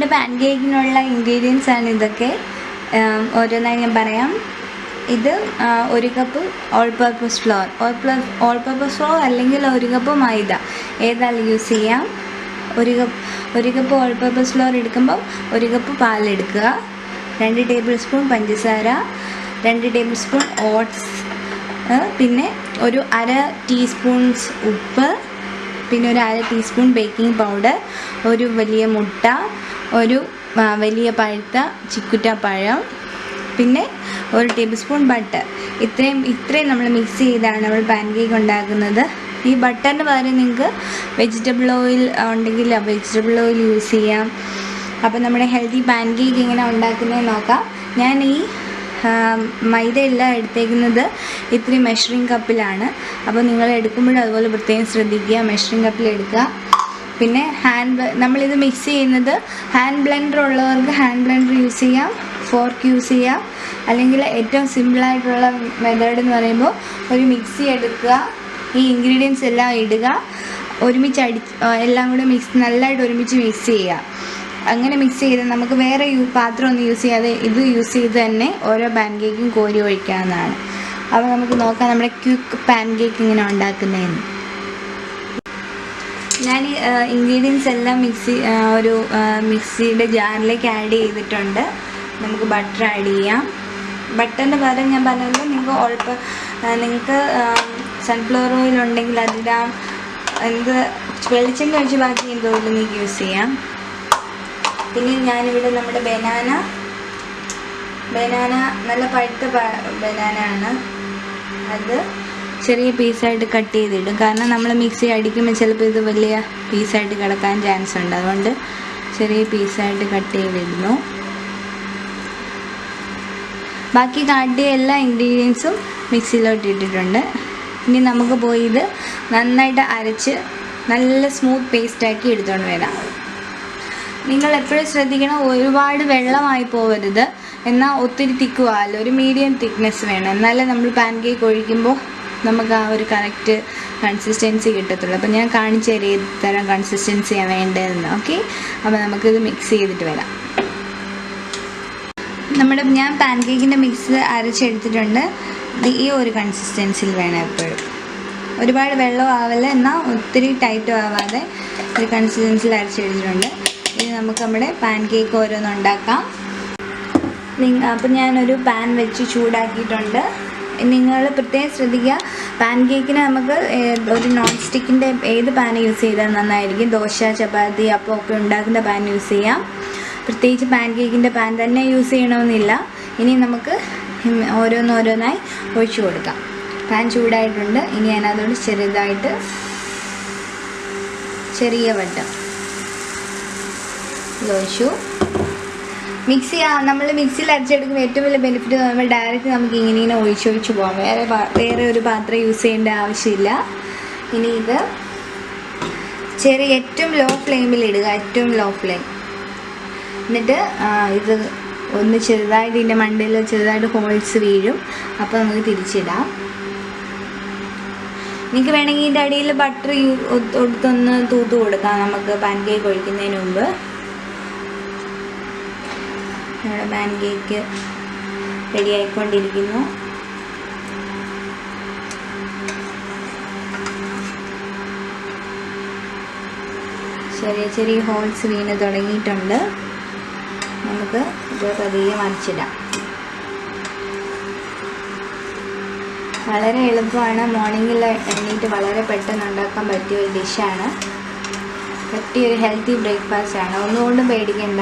നമ്മുടെ pan കേക്കിനുള്ള ingredients ആണ് ഇതൊക്കെ. ഓരോന്നായി ഞാൻ പറയാം. ഇത് 1 cup all purpose floor, all purpose floor അല്ലെങ്കിൽ 1 കപ്പ് മൈദ, ഏതായാലും യൂസ് ചെയ്യാം. 1 കപ്പ് ഓൾ പർപ്പസ് ഫ്ലോർ എടുക്കുമ്പോൾ 1 കപ്പ് പാലെടുക്കുക, 2 ടേബിൾ സ്പൂൺ പഞ്ചസാര, 2 ടേബിൾ സ്പൂൺ ഓട്സ്, പിന്നെ ഒരു 1/2 ടീസ്പൂൺസ് ഉപ്പ്, പിന്നെ ഒരു 1/2 ടീസ്പൂൺ ബേക്കിംഗ് പൗഡർ, ഒരു വലിയ മുട്ട, ഒരു വലിയ പഴുത്ത ചിക്കുറ്റപ്പഴം, പിന്നെ 1 ടേബിൾ സ്പൂൺ ബട്ടർ. ഇത്രയും നമ്മൾ മിക്സ് ചെയ്താണ് നമ്മൾ പാൻ കേക്ക് ഉണ്ടാക്കുന്നത്. ഈ ബട്ടറിന് പകരം നിങ്ങൾക്ക് വെജിറ്റബിൾ ഓയിൽ ഉണ്ടെങ്കിൽ വെജിറ്റബിൾ ഓയിൽ യൂസ് ചെയ്യാം. അപ്പോൾ നമ്മുടെ ഹെൽത്തി പാൻ കേക്ക് എങ്ങനെ ഉണ്ടാക്കുന്നത് നോക്കാം. ഞാൻ ഈ മൈദ എല്ലാം എടുത്തേക്കുന്നത് ഇത്രയും മെഷറിംഗ് കപ്പിലാണ്. അപ്പോൾ നിങ്ങൾ എടുക്കുമ്പോഴും അതുപോലെ പ്രത്യേകം ശ്രദ്ധിക്കുക, മെഷറിംഗ് കപ്പിൽ എടുക്കുക. പിന്നെ നമ്മളിത് മിക്സ് ചെയ്യുന്നത് ഹാൻഡ് ബ്ലെൻഡർ ഉള്ളവർക്ക് ഹാൻഡ് ബ്ലെൻഡർ യൂസ് ചെയ്യാം, ഫോർക്ക് യൂസ് ചെയ്യാം. അല്ലെങ്കിൽ ഏറ്റവും സിമ്പിളായിട്ടുള്ള മെത്തേഡ് എന്ന് പറയുമ്പോൾ ഒരു മിക്സി എടുക്കുക, ഈ ഇൻഗ്രീഡിയൻസ് എല്ലാം ഇടുക, ഒരുമിച്ച് എല്ലാം കൂടെ നല്ലതായിട്ട് ഒരുമിച്ച് മിക്സ് ചെയ്യുക. അങ്ങനെ മിക്സ് ചെയ്ത് നമുക്ക് വേറെ പാത്രമൊന്നും യൂസ് ചെയ്യാതെ ഇത് യൂസ് ചെയ്ത് തന്നെ ഓരോ പാൻ കേക്കും കോരി ഒഴിക്കാവുന്നതാണ്. അപ്പോൾ നമുക്ക് നോക്കാം നമ്മുടെ ക്വിക്ക് പാൻ കേക്ക് ഇങ്ങനെ ഉണ്ടാക്കുന്നതെന്ന്. ഞാൻ ഇൻഗ്രീഡിയൻസ് എല്ലാം ഒരു മിക്സിയുടെ ജാറിലേക്ക് ആഡ് ചെയ്തിട്ടുണ്ട്. നമുക്ക് ബട്ടർ ആഡ് ചെയ്യാം. ബട്ടറിൻ്റെ പകരം ഞാൻ പറഞ്ഞല്ലോ നിങ്ങൾക്ക് സൺഫ്ലവർ ഓയിൽ ഉണ്ടെങ്കിൽ അതിടാം, വെളിച്ചെണ്ണ ഒഴിച്ച് ബാക്കി എന്ത് ഓയിൽ നിങ്ങൾക്ക് യൂസ് ചെയ്യാം. പിന്നെ ഞാനിവിടെ നമ്മുടെ ബനാന നല്ല പഴുത്ത ബനാന ആണ്, അത് ചെറിയ പീസായിട്ട് കട്ട് ചെയ്തിടും. കാരണം നമ്മൾ മിക്സി അടിക്കുമ്പോൾ ചിലപ്പോൾ ഇത് വലിയ പീസായിട്ട് കിടക്കാൻ ചാൻസ് ഉണ്ട്, അതുകൊണ്ട് ചെറിയ പീസായിട്ട് കട്ട് ചെയ്തിടുന്നു. ബാക്കി കാട്ടിയ എല്ലാ ഇൻഗ്രീഡിയൻസും മിക്സിയിലോട്ട് ഇട്ടിട്ടുണ്ട്. ഇനി നമുക്ക് പോയി ഇത് നന്നായിട്ട് അരച്ച് നല്ല സ്മൂത്ത് പേസ്റ്റാക്കി എടുത്തുകൊണ്ട് വരാം. നിങ്ങൾ എപ്പോഴും ശ്രദ്ധിക്കണം, ഒരുപാട് വെള്ളമായി പോകരുത്, എന്നാൽ ഒത്തിരി തിക്കുവാല്ല, ഒരു മീഡിയം തിക്നെസ് വേണം. എന്നാലേ നമ്മൾ പാൻ കേക്ക് ഒഴിക്കുമ്പോൾ നമുക്ക് ആ ഒരു കറക്റ്റ് കൺസിസ്റ്റൻസി കിട്ടത്തുള്ളൂ. അപ്പോൾ ഞാൻ കാണിച്ചു തരാം ഏത് തരം കൺസിസ്റ്റൻസിയാണ് വേണ്ടതെന്ന്. ഓക്കെ, അപ്പോൾ നമുക്കിത് മിക്സ് ചെയ്തിട്ട് വരാം. ഞാൻ പാൻ കേക്കിൻ്റെ മിക്സ് അരച്ചെടുത്തിട്ടുണ്ട്. ഈ ഒരു കൺസിസ്റ്റൻസിയിൽ വേണം എപ്പോഴും, ഒരുപാട് വെള്ളം ആവില്ല എന്നാൽ ഒത്തിരി ടൈറ്റും ആവാതെ ഒരു കൺസിസ്റ്റൻസിയിൽ അരച്ചെടുത്തിട്ടുണ്ട്. ഇനി നമുക്ക് നമ്മുടെ പാൻ കേക്ക് ഓരോന്നുണ്ടാക്കാം. അപ്പം ഞാനൊരു പാൻ വെച്ച് ചൂടാക്കിയിട്ടുണ്ട്. നിങ്ങൾ പ്രത്യേകം ശ്രദ്ധിക്കുക, പാൻ കേക്കിന് നമുക്ക് ഒരു നോൺ സ്റ്റിക്കിൻ്റെ ഏത് പാൻ യൂസ് ചെയ്താൽ നന്നായിരിക്കും. ദോശ, ചപ്പാത്തി, അപ്പം ഒക്കെ ഉണ്ടാക്കുന്ന പാൻ യൂസ് ചെയ്യാം. പ്രത്യേകിച്ച് പാൻ കേക്കിൻ്റെ പാൻ തന്നെ യൂസ് ചെയ്യണമെന്നില്ല. ഇനി നമുക്ക് ഓരോന്നായി ഒഴിച്ചു കൊടുക്കാം. പാൻ ചൂടായിട്ടുണ്ട്. ഇനി അതിനകത്തോട് ചെറുതായിട്ട് ചെറിയ വട്ടം ഒഴിച്ചു. നമ്മൾ മിക്സിയിൽ അരച്ചെടുക്കുമ്പോൾ ഏറ്റവും വലിയ ബെനിഫിറ്റ് നമ്മൾ ഡയറക്റ്റ് നമുക്ക് ഇങ്ങനെ ഒഴിച്ചൊഴിച്ച് പോകാം. വേറെ ഒരു പാത്രം യൂസ് ചെയ്യേണ്ട ആവശ്യമില്ല. ഇനി ഇത് ഏറ്റവും ലോ ഫ്ലെയിമിൽ ഇടുക, ഏറ്റവും ലോ ഫ്ലെയിം. എന്നിട്ട് ഇത് ഒന്ന് ചെറുതായിട്ട് ഇതിൻ്റെ മണ്ടയിൽ ചെറുതായിട്ട് ഹോൾസ് വീഴും. അപ്പോൾ നമുക്ക് തിരിച്ചിടാം. നിങ്ങൾക്ക് വേണമെങ്കിൽ ഇതിൻ്റെ അടിയിൽ ബട്ടർ ഒടുത്തൊന്ന് തൂത്ത് കൊടുക്കാം നമുക്ക് പാൻ കേക്ക് ഒഴിക്കുന്നതിന് മുമ്പ്. നമ്മുടെ പാൻ കേക്ക് റെഡി ആയിക്കൊണ്ടിരിക്കുന്നു. ചെറിയ ഹോൾസ് വീണ് തുടങ്ങിയിട്ടുണ്ട്. നമുക്ക് ഇത് പതിയെ മറിച്ചിടാം. വളരെ എളുപ്പമാണ്. മോർണിംഗിൽ എണീറ്റ് വളരെ പെട്ടെന്ന് ഉണ്ടാക്കാൻ പറ്റിയ ഒരു ഡിഷാണ്. പറ്റിയൊരു ഹെൽത്തി ബ്രേക്ക്ഫാസ്റ്റ് ആണ്. ഒന്നുകൊണ്ടും പേടിക്കണ്ട.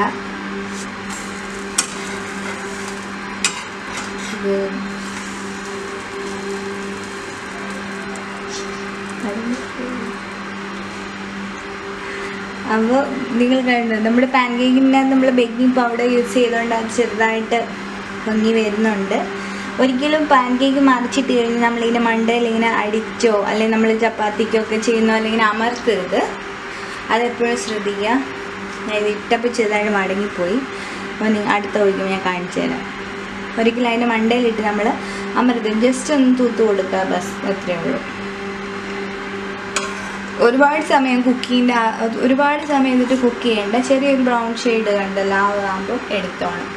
അപ്പോൾ നിങ്ങൾ കണ്ടു, നമ്മുടെ പാൻ കേക്കിനകത്ത് നമ്മൾ ബേക്കിംഗ് പൗഡർ യൂസ് ചെയ്തുകൊണ്ട് അത് ചെറുതായിട്ട് പൊങ്ങി വരുന്നുണ്ട്. ഒരിക്കലും പാൻ കേക്ക് മറിച്ചിട്ട് കഴിഞ്ഞ് നമ്മളിങ്ങനെ മണ്ടയിൽ ഇങ്ങനെ അടിച്ചോ അല്ലെങ്കിൽ നമ്മൾ ചപ്പാത്തിക്കോ ഒക്കെ ചെയ്യുന്നോ അല്ലെങ്കിൽ അമർത്തരുത്. അതെപ്പോഴും ശ്രദ്ധിക്കുക. ഞാൻ ഇത് ഇട്ടപ്പോൾ ചെറുതായിട്ട് മടങ്ങിപ്പോയി. അപ്പോൾ അടുത്ത ഒഴിക്കുമ്പോൾ ഞാൻ കാണിച്ചു തരാം. ഒരിക്കലും അതിൻ്റെ മണ്ടയിലിട്ട് നമ്മൾ അമർത്തും, ജസ്റ്റ് ഒന്ന് തൂത്ത് കൊടുക്കുക, ബസ് അത്രയേ ഉള്ളൂ. ഒരുപാട് സമയം ഒരുപാട് സമയം എന്നിട്ട് കുക്ക് ചെയ്യേണ്ട. ചെറിയൊരു ബ്രൗൺ ഷെയ്ഡ് കണ്ടല്ലോ ആകുമ്പോൾ എടുത്തോണം.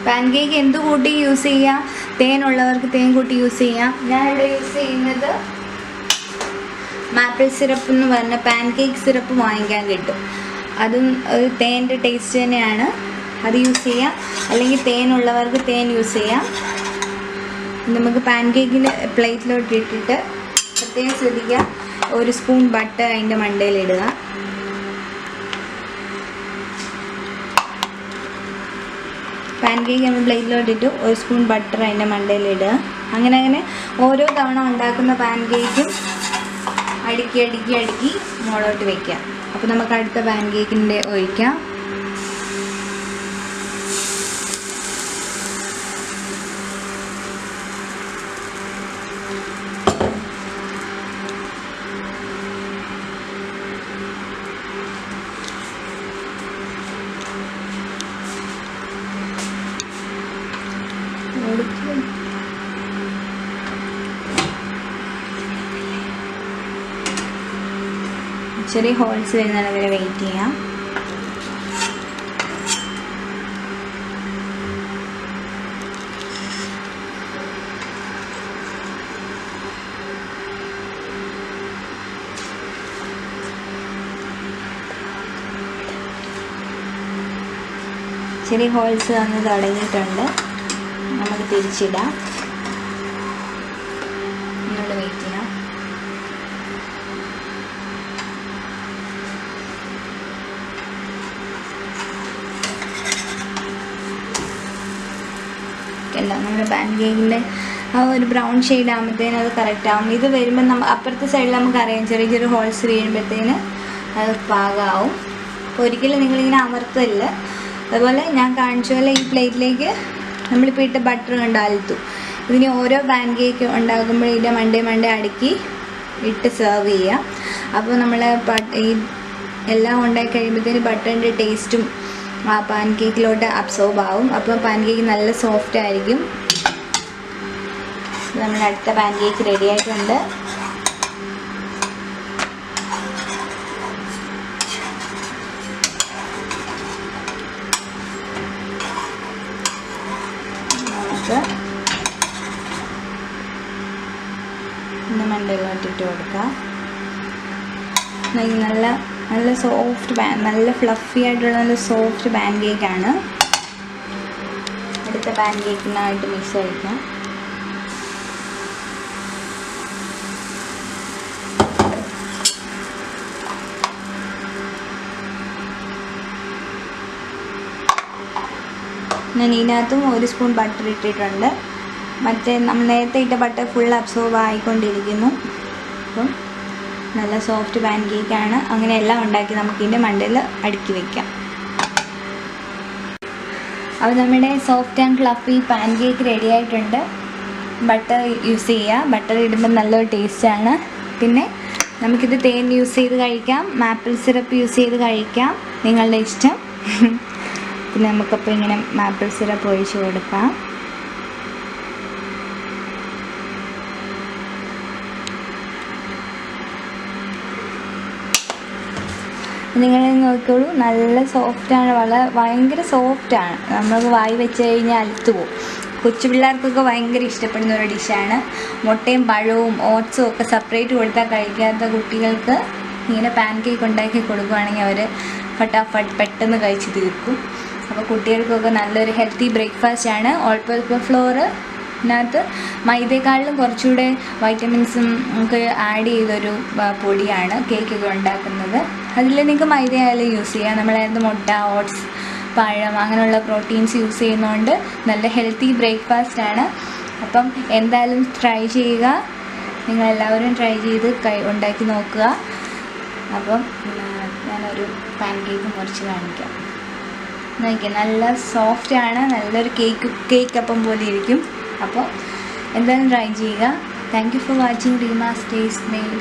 പാൻ കേക്ക് എന്ത് കൂട്ടി യൂസ് ചെയ്യാം? തേനുള്ളവർക്ക് തേൻ കൂട്ടി യൂസ് ചെയ്യാം. ഞാനിവിടെ യൂസ് ചെയ്യുന്നത് മാപ്പിൾ സിറപ്പ് എന്ന് പറഞ്ഞ പാൻ കേക്ക് സിറപ്പ് വാങ്ങിക്കാൻ കിട്ടും. അതും ഒരു തേൻ്റെ ടേസ്റ്റ് തന്നെയാണ്. അത് യൂസ് ചെയ്യാം. അല്ലെങ്കിൽ തേനുള്ളവർക്ക് തേൻ യൂസ് ചെയ്യാം. നമുക്ക് പാൻ കേക്കിൻ്റെ പ്ലേറ്റിലോട്ട് ഇട്ടിട്ട് പ്രത്യേകം ശ്രദ്ധിക്കുക, 1 സ്പൂൺ ബട്ടർ അതിൻ്റെ മണ്ടയിലിടുക. പാൻ കേക്ക് നമ്മൾ പ്ലേറ്റിലോട്ടിട്ട് 1 സ്പൂൺ ബട്ടർ അതിൻ്റെ മണ്ടയിലിടുക. അങ്ങനെ ഓരോ തവണ ഉണ്ടാക്കുന്ന പാൻ കേക്കും അടുക്കി മുകളോട്ട് വയ്ക്കുക. അപ്പോൾ നമുക്ക് അടുത്ത പാൻ കേക്കിൻ്റെ ഒഴിക്കാം. ചെറിയ ഹോൾസ് വരുന്നത് വരെ വെയിറ്റ് ചെയ്യാം. ചെറിയ ഹോൾസ് വന്ന് തുടങ്ങിയിട്ടുണ്ട്. നമുക്ക് തിരിച്ചിടാം. ഒന്നുകൂടെ വെയിറ്റ് ചെയ്യാം. നമ്മുടെ പാൻ കേക്കിൻ്റെ ആ ഒരു ബ്രൗൺ ഷെയ്ഡ് ആകുമ്പോഴത്തേനും അത് കറക്റ്റ് ആവും. ഇത് വരുമ്പോൾ അപ്പുറത്തെ സൈഡിൽ നമുക്കറിയാം ചെറിയ ഹോൾസ് വീഴുമ്പോഴത്തേന് അത് പാകമാവും. അപ്പോൾ ഒരിക്കലും നിങ്ങളിങ്ങനെ അമർത്തില്ല. അതുപോലെ ഞാൻ കാണിച്ച പോലെ ഈ പ്ലേറ്റിലേക്ക് നമ്മളിപ്പോൾ ഇട്ട ബട്ടർ കണ്ടാലത്തു. ഇതിന് ഓരോ പാൻ കേക്ക് ഉണ്ടാക്കുമ്പോൾ ഇതിൻ്റെ മണ്ടേ അടുക്കി ഇട്ട് സെർവ് ചെയ്യുക. അപ്പോൾ നമ്മൾ ഈ എല്ലാം ഉണ്ടാക്കി കഴിയുമ്പോഴത്തേന് ബട്ടറിൻ്റെ ടേസ്റ്റും ആ പാൻ കേക്കിലോട്ട് അബ്സോർബ് ആവും. അപ്പോൾ പാൻ കേക്ക് നല്ല സോഫ്റ്റ് ആയിരിക്കും. നമ്മൾ അടുത്ത പാൻ കേക്ക് റെഡി ആയിട്ടുണ്ട്. നമുക്ക് ഇന്ന് മണ്ടയിലോട്ടിട്ട് കൊടുക്കാം. നല്ല സോഫ്റ്റ് നല്ല ഫ്ലഫി ആയിട്ടുള്ള നല്ല സോഫ്റ്റ് പാൻ കേക്കാണ്. അടുത്ത പാൻ കേക്കിനായിട്ട് മിക്സ് കഴിക്കാം. ഞാൻ ഇതിനകത്തും 1 സ്പൂൺ ബട്ടർ ഇട്ടിട്ടുണ്ട്. മറ്റേ നമ്മൾ നേരത്തെ ഇട്ട ബട്ടർ ഫുൾ അബ്സോർബ് ആയിക്കൊണ്ടിരിക്കുന്നു. അപ്പം നല്ല സോഫ്റ്റ് പാൻ കേക്കാണ്. അങ്ങനെ എല്ലാം ഉണ്ടാക്കി നമുക്കിതിൻ്റെ മണ്ടയിൽ അടുക്കി വയ്ക്കാം. അപ്പോൾ നമ്മുടെ soft and fluffy pan cake ready ആയിട്ടുണ്ട്. ബട്ടർ യൂസ് ചെയ്യുക. ബട്ടർ ഇടുമ്പോൾ നല്ലൊരു ടേസ്റ്റാണ്. പിന്നെ നമുക്കിത് തേൻ യൂസ് ചെയ്ത് കഴിക്കാം, മാപ്പിൾ സിറപ്പ് യൂസ് ചെയ്ത് കഴിക്കാം, നിങ്ങളുടെ ഇഷ്ടം. പിന്നെ നമുക്കപ്പോൾ ഇങ്ങനെ മാപ്പിൾ സിറപ്പ് ഒഴിച്ച് കൊടുക്കാം. നിങ്ങൾ നോക്കിക്കോളൂ, നല്ല സോഫ്റ്റാണ്. ഭയങ്കര സോഫ്റ്റാണ്. നമുക്ക് വായി വെച്ച് കഴിഞ്ഞാൽ അലുത്തു പോകും. കൊച്ചു പിള്ളേർക്കൊക്കെ ഭയങ്കര ഇഷ്ടപ്പെടുന്ന ഒരു ഡിഷാണ്. മുട്ടയും പഴവും ഓട്സും ഒക്കെ സെപ്പറേറ്റ് കൊടുത്താൽ കഴിക്കാത്ത കുട്ടികൾക്ക് ഇങ്ങനെ പാൻ കേക്ക് ഉണ്ടാക്കി കൊടുക്കുകയാണെങ്കിൽ അവർ ഫട്ടാഫട്ട് പെട്ടെന്ന് കഴിച്ച് തീർക്കും. അപ്പോൾ കുട്ടികൾക്കൊക്കെ നല്ലൊരു ഹെൽത്തി ബ്രേക്ക്ഫാസ്റ്റാണ്. ഓൾ പർപ്പസ് ഫ്ലോറിനകത്ത് മൈദയെക്കാളിലും കുറച്ചുകൂടെ വൈറ്റമിൻസും ഒക്കെ ആഡ് ചെയ്തൊരു പൊടിയാണ് കേക്കൊക്കെ ഉണ്ടാക്കുന്നത്. അതിൽ നിങ്ങൾക്ക് മൈദ ആയാലും യൂസ് ചെയ്യാം. നമ്മളായിരുന്നു മുട്ട, ഓട്സ്, പഴം അങ്ങനെയുള്ള പ്രോട്ടീൻസ് യൂസ് ചെയ്യുന്നതുകൊണ്ട് നല്ല ഹെൽത്തി ബ്രേക്ക്ഫാസ്റ്റാണ്. അപ്പം എന്തായാലും ട്രൈ ചെയ്യുക. നിങ്ങളെല്ലാവരും ട്രൈ ചെയ്ത് ഉണ്ടാക്കി നോക്കുക. അപ്പം ഞാനൊരു പാൻ കേക്ക് മുറിച്ച് കാണിക്കാം. നോക്കിയാൽ നല്ല സോഫ്റ്റാണ്. നല്ലൊരു കേക്ക് അപ്പം പോലെ ഇരിക്കും. അപ്പോൾ എന്തായാലും ട്രൈ ചെയ്യുക. Thank you for watching Reema's taste mail.